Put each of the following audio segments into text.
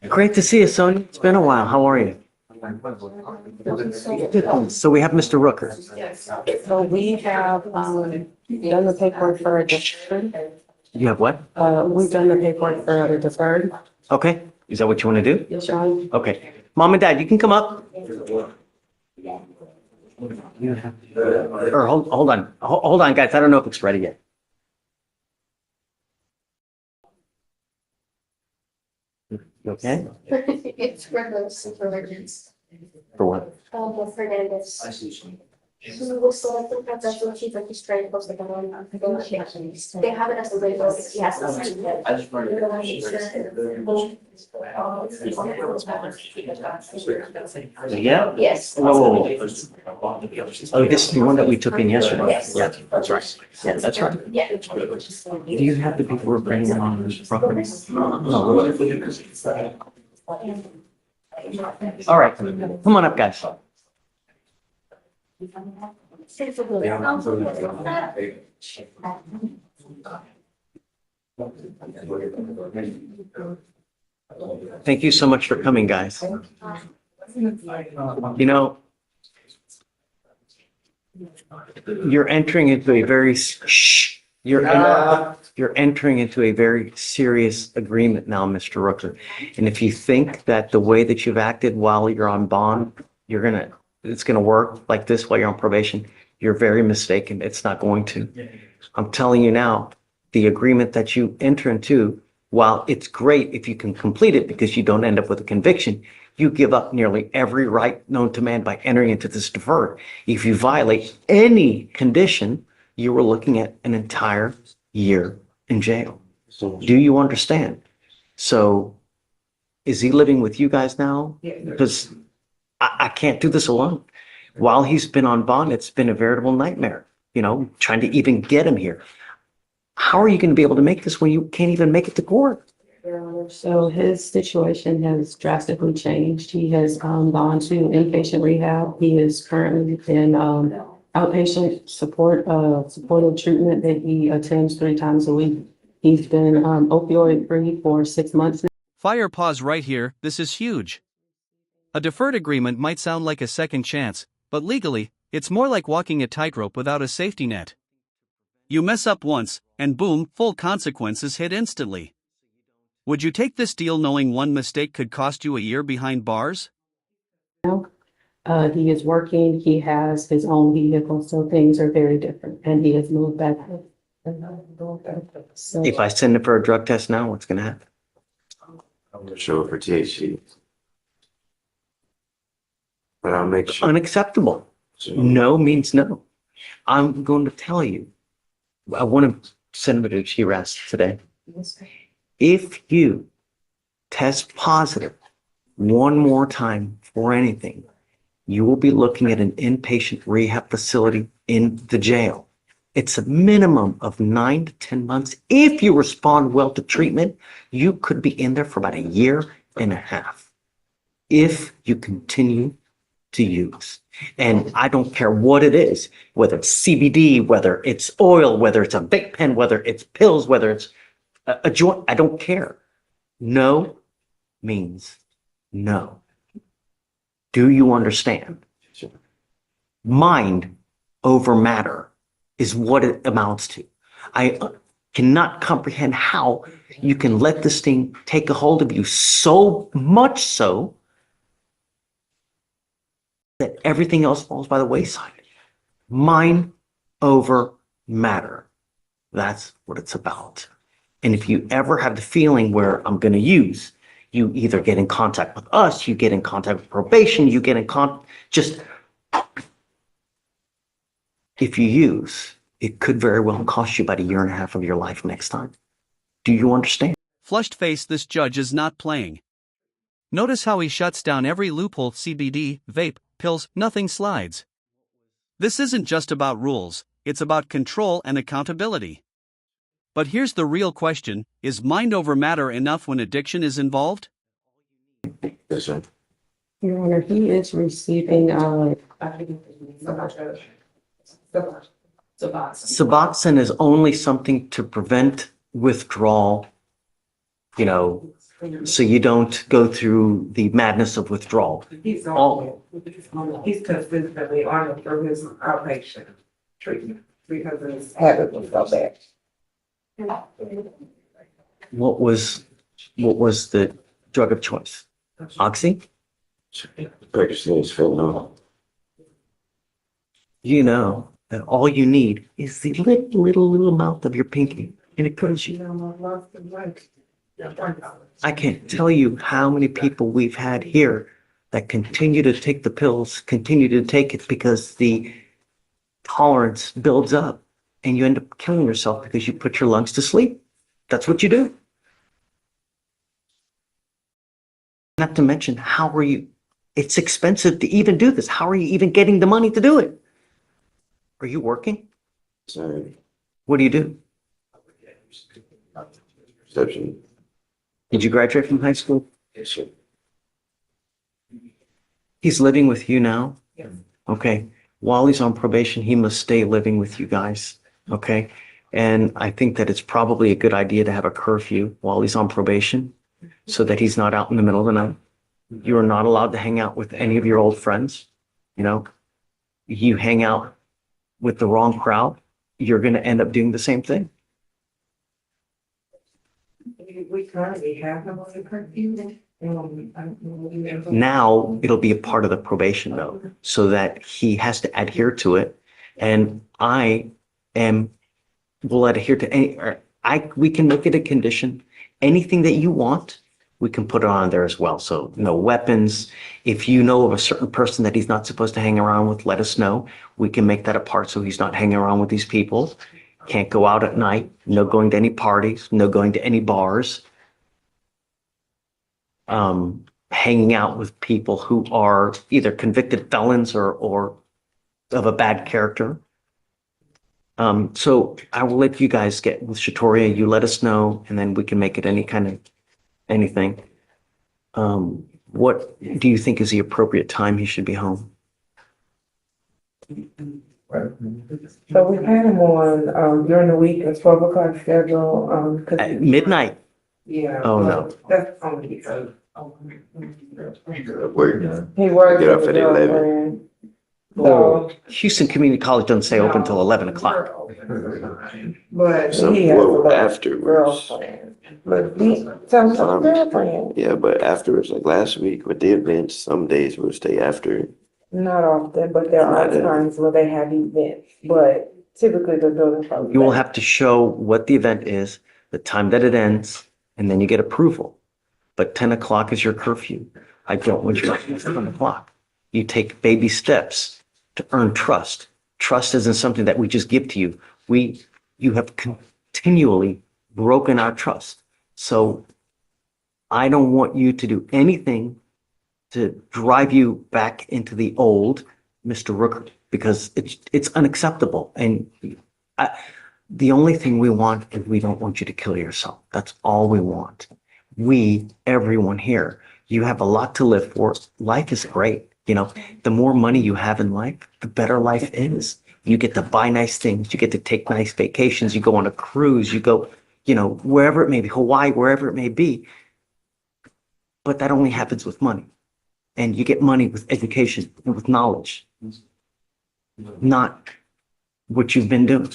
Great to see you, Sonia. It's been a while. How are you? Good. So we have Mr. Rooker. So we have done the paperwork for a deferred. You have what? We've done the paperwork for a deferred. Okay. Is that what you want to do? Yes, Sean. Okay. Mom and Dad, you can come up. Or hold on. Hold on, guys. I don't know if it's ready yet. You okay? It's regular supervisions. For what? Fernandez. He was selected professional chief and he's trying to post the on. They have it as a label if he has to. Yeah? Yes. Oh, oh, this is the one that we took in yesterday. Yes. Yeah, that's right. Yeah, that's right. Yeah. Do you have the people bringing on this property? No. All right. Come on up, guys. Thank you so much for coming, guys. You know, you're entering into a very you're entering into a very serious agreement now, Mr. Rooker. And if you think that the way that you've acted while you're on bond, it's gonna work like this while you're on probation, you're very mistaken. It's not going to. I'm telling you now, the agreement that you enter into, while it's great if you can complete it because you don't end up with a conviction, you give up nearly every right known to man by entering into this deferred. If you violate any condition, you were looking at an entire year in jail. Do you understand? So is he living with you guys now? Because I can't do this alone. While he's been on bond, it's been a veritable nightmare, trying to even get him here. How are you going to be able to make this when you can't even make it to court? So his situation has drastically changed. He has gone to inpatient rehab. He is currently in outpatient supportive treatment that he attends 3 times a week. He's been opioid free for 6 months now. Fire pause right here. This is huge. A deferred agreement might sound like a second chance, but legally, it's more like walking a tightrope without a safety net. You mess up once, and boom, full consequences hit instantly. Would you take this deal knowing one mistake could cost you a year behind bars? He is working, he has his own vehicle, so things are very different, and he has moved back. So, If I send him for a drug test now, what's going to happen? I'm gonna show it for THC. But I'll make sure. Unacceptable. No means no. I'm going to tell you. I want to send him to TRAS today. If you test positive one more time for anything, you will be looking at an inpatient rehab facility in the jail. It's a minimum of 9 to 10 months. If you respond well to treatment, you could be in there for about 1.5 years. If you continue to use. And I don't care what it is, whether it's CBD, whether it's oil, whether it's a vape pen, whether it's pills, whether it's a joint, I don't care. No means no. Do you understand? Mind over matter is what it amounts to. I cannot comprehend how you can let this thing take a hold of you so much so that everything else falls by the wayside. Mind over matter. That's what it's about. And if you ever have the feeling where I'm going to use, you either get in contact with us, you get in contact with probation, you get in just if you use, it could very well cost you about 1.5 years of your life next time. Do you understand? Flushed face, this judge is not playing. Notice how he shuts down every loophole: CBD, vape, pills, nothing slides. This isn't just about rules, it's about control and accountability. But here's the real question: is mind over matter enough when addiction is involved? Yes, sir. Your Honor, he is receiving Suboxone is only something to prevent withdrawal, so you don't go through the madness of withdrawal. He's Oh. he's consistently on it for his outpatient treatment because his habit was so bad. What was the drug of choice? Oxy? Practicing is fentanyl. You know that all you need is the little amount of your pinky, and it kills you. I can't tell you how many people we've had here that continue to take the pills, continue to take it because the tolerance builds up and you end up killing yourself because you put your lungs to sleep. That's what you do. Not to mention, how are you? It's expensive to even do this. How are you even getting the money to do it? Are you working? Sorry. What do you do? Reception. Did you graduate from high school? Yes, sir. He's living with you now? Yes. Okay. While he's on probation, he must stay living with you guys. Okay. And I think that it's probably a good idea to have a curfew while he's on probation so that he's not out in the middle of the night. You are not allowed to hang out with any of your old friends. You know, you hang out with the wrong crowd, you're going to end up doing the same thing. We currently have him on the curfew. Now it'll be a part of the probation though, so that he has to adhere to it. And will adhere to we can make it a condition. Anything that you want, we can put it on there as well. So no weapons. If you know of a certain person that he's not supposed to hang around with, let us know. We can make that a part so he's not hanging around with these people. Can't go out at night. No going to any parties. No going to any bars. Hanging out with people who are either convicted felons or of a bad character. So I will let you guys get with Shatoria. You let us know, and then we can make it any kind of anything. What do you think is the appropriate time he should be home? So we had him on, during the week, a 12 o'clock schedule, At midnight? yeah. Oh, no. That's only because. Work. He works. Get off with at a 11. girlfriend. Oh, So, Houston Community College doesn't stay open until 11 o'clock. but Some, he has well, a afterwards. girlfriend. But some girlfriend, Yeah, but afterwards, like last week with the events, some days we'll stay after. not often, but there are Not every- times where they have events, but typically the building. You will have to show what the event is, the time that it ends, and then you get approval. But 10 o'clock is your curfew. I don't want you to 10 o'clock. You take baby steps to earn trust. Trust isn't something that we just give to you. You have continually broken our trust. So I don't want you to do anything to drive you back into the old Mr. Rooker, because it's unacceptable. And the only thing we want is we don't want you to kill yourself. That's all we want. Everyone here, you have a lot to live for. Life is great. You know, the more money you have in life, the better life is. You get to buy nice things. You get to take nice vacations. You go on a cruise. You go, you know, wherever it may be, Hawaii, wherever it may be. But that only happens with money. And you get money with education and with knowledge, not what you've been doing.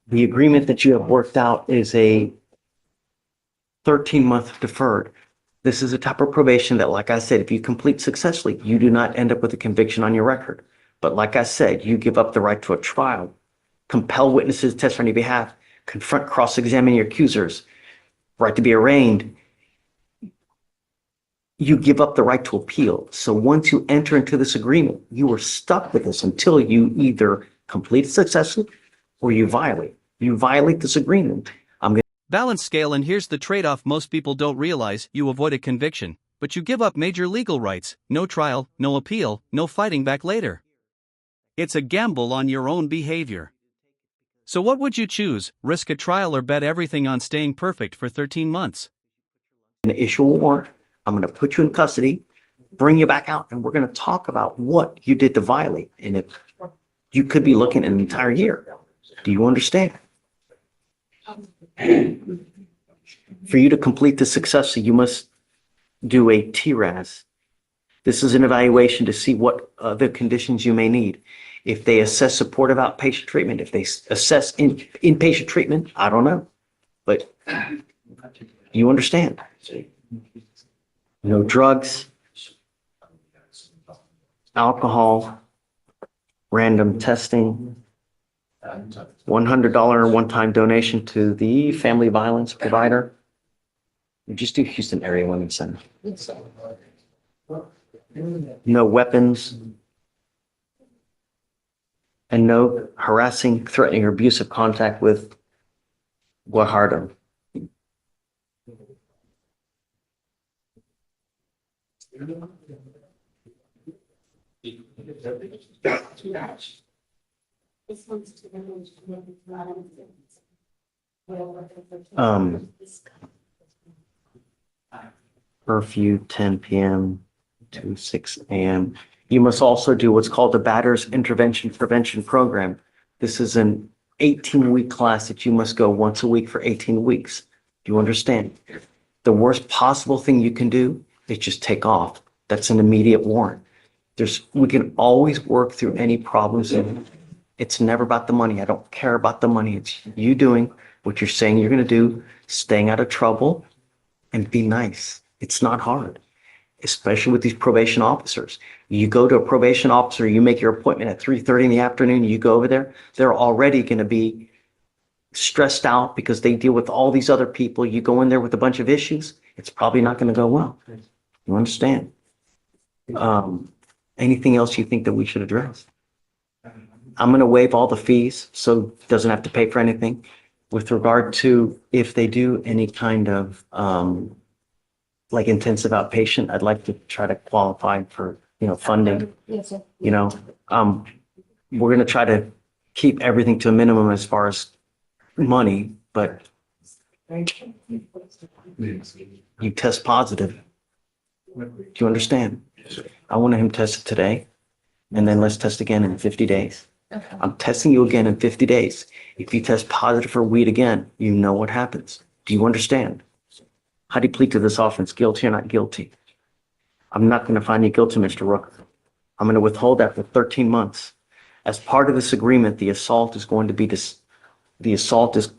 The agreement that you have worked out is a 13-month deferred. This is a type of probation that, like I said, if you complete successfully, you do not end up with a conviction on your record. But like I said, you give up the right to a trial, compel witnesses to testify on your behalf, confront, cross-examine your accusers, right to be arraigned. You give up the right to appeal. So once you enter into this agreement, you are stuck with this until you either complete it successfully or you violate. You violate this agreement. Balance scale, and here's the trade-off: most people don't realize you avoid a conviction, but you give up major legal rights: no trial, no appeal, no fighting back later. It's a gamble on your own behavior. So what would you choose, risk a trial or bet everything on staying perfect for 13 months? Going to issue a warrant. I'm going to put you in custody, bring you back out, and we're going to talk about what you did to violate. And if you could be looking at an entire year. Do you understand? For you to complete this successfully, you must do a TRAS. This is an evaluation to see what other conditions you may need. If they assess supportive outpatient treatment, if they assess inpatient treatment, I don't know. But you understand. No drugs, alcohol, random testing, $100 one-time donation to the family violence provider. Just do Houston Area Women's Center. No weapons. And no harassing, threatening, or abusive contact with Guajardo. Curfew 10 p.m. to 6 a.m. You must also do what's called the Batters Intervention Prevention Program. This is an 18-week class that you must go once a week for 18 weeks. Do you understand? The worst possible thing you can do is just take off. That's an immediate warrant. We can always work through any problems. And it's never about the money. I don't care about the money. It's you doing what you're saying you're going to do, staying out of trouble, and be nice. It's not hard, especially with these probation officers. You go to a probation officer, you make your appointment at 3:30 in the afternoon, you go over there, they're already going to be stressed out because they deal with all these other people. You go in there with a bunch of issues, it's probably not going to go well. You understand? Anything else you think that we should address? I'm going to waive all the fees, so it doesn't have to pay for anything. With regard to if they do any kind of like intensive outpatient, I'd like to try to qualify for, funding. Yes, sir. We're going to try to keep everything to a minimum as far as money, but you test positive. Do you understand? I want him tested today, and then let's test again in 50 days. Okay. I'm testing you again in 50 days. If you test positive for weed again, you know what happens. Do you understand? How do you plead to this offense? Guilty or not guilty? I'm not going to find you guilty, Mr. Rooker. I'm going to withhold that for 13 months. As part of this agreement, the assault is going to be the assault is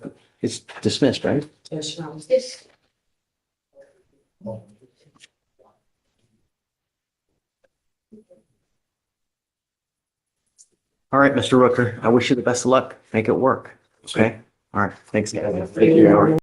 dismissed, right? Yes, Your Honor. Yes. All right, Mr. Rooker, I wish you the best of luck. Make it work. Okay? All right. Thanks, guys. Thank you, Howard.